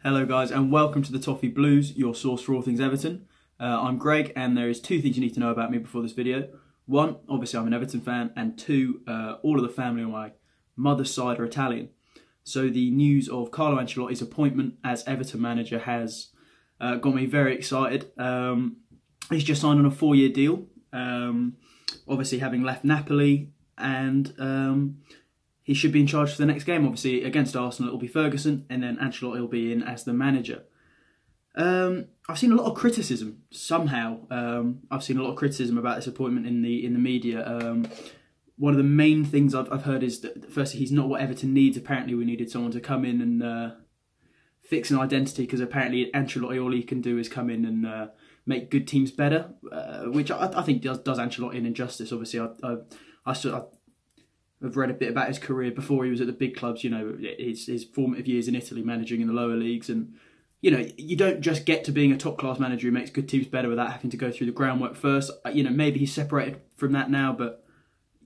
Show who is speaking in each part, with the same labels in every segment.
Speaker 1: Hello guys and welcome to the Toffee Blues, your source for all things Everton. I'm Greg and there is two things you need to know about me before this video. One, obviously I'm an Everton fan, and two, all of the family on my mother's side are Italian. So the news of Carlo Ancelotti's appointment as Everton manager has got me very excited. He's just signed on a 4-year deal, obviously having left Napoli, and he should be in charge for the next game. Obviously, against Arsenal, it'll be Ferguson, and then Ancelotti will be in as the manager. I've seen a lot of criticism. Somehow, I've seen a lot of criticism about this appointment in the media. One of the main things I've heard is that, firstly, he's not what Everton needs. Apparently, we needed someone to come in and fix an identity, because apparently Ancelotti, all he can do is come in and make good teams better, which I think does Ancelotti an injustice. Obviously, I've read a bit about his career before he was at the big clubs, you know, his formative years in Italy, managing in the lower leagues. And, you know, you don't just get to being a top-class manager who makes good teams better without having to go through the groundwork first. You know, maybe he's separated from that now, but,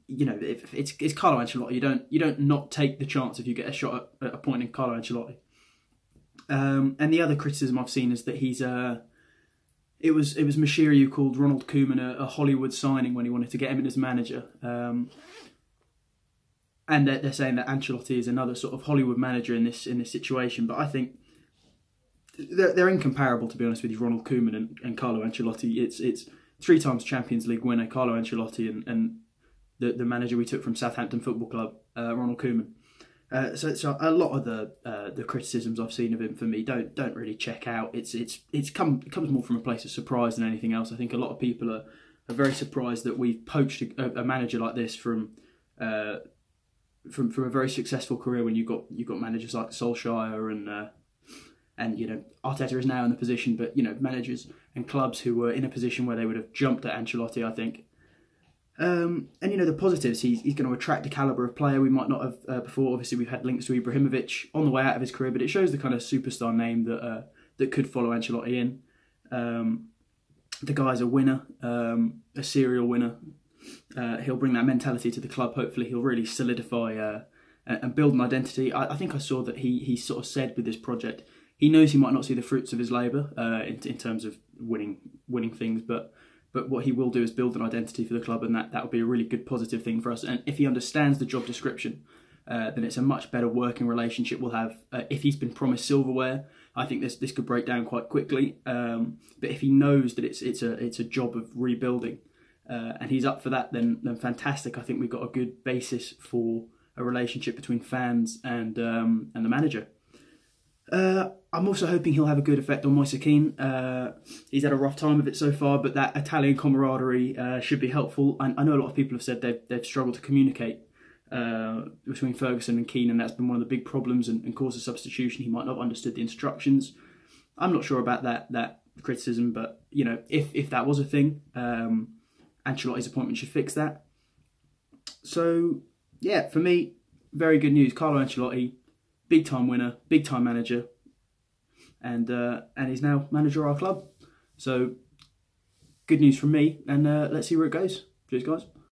Speaker 1: you know, if it's Carlo Ancelotti. You don't not take the chance if you get a shot at appointing Carlo Ancelotti. And the other criticism I've seen is that he's... It was Mashiri who called Ronald Koeman a Hollywood signing when he wanted to get him in as manager. And they're saying that Ancelotti is another sort of Hollywood manager in this situation, but I think they're incomparable, to be honest with you. Ronald Koeman and Carlo Ancelotti. It's 3 times Champions League winner Carlo Ancelotti and the manager we took from Southampton Football Club, Ronald Koeman. So a lot of the criticisms I've seen of him, for me, don't really check out. It comes more from a place of surprise than anything else. I think a lot of people are very surprised that we've poached a manager like this from a very successful career, when you've got managers like Solskjaer and you know, Arteta is now in the position, but you know, managers and clubs who were in a position where they would have jumped at Ancelotti, I think. And you know, the positives, he's going to attract a calibre of player we might not have before. Obviously, we've had links to Ibrahimovic on the way out of his career, but it shows the kind of superstar name that could follow Ancelotti in. The guy's a winner, a serial winner. He'll bring that mentality to the club. Hopefully he'll really solidify and build an identity. I think I saw that he sort of said with this project, he knows he might not see the fruits of his labour in terms of winning things, but what he will do is build an identity for the club, and that would be a really good positive thing for us. And if he understands the job description, then it's a much better working relationship we'll have. If he's been promised silverware, I think this could break down quite quickly. But if he knows that it's a job of rebuilding, and he's up for that, then fantastic. I think we've got a good basis for a relationship between fans and the manager. I'm also hoping he'll have a good effect on Moise Kean. He's had a rough time of it so far, but that Italian camaraderie should be helpful. I know a lot of people have said they've struggled to communicate between Ferguson and Kean, and that's been one of the big problems and caused a substitution. He might not have understood the instructions. I'm not sure about that criticism, but you know, if that was a thing, Ancelotti's appointment should fix that. So yeah, for me, very good news. Carlo Ancelotti, big time winner, big time manager, and he's now manager of our club. So good news from me, and let's see where it goes. Cheers, guys.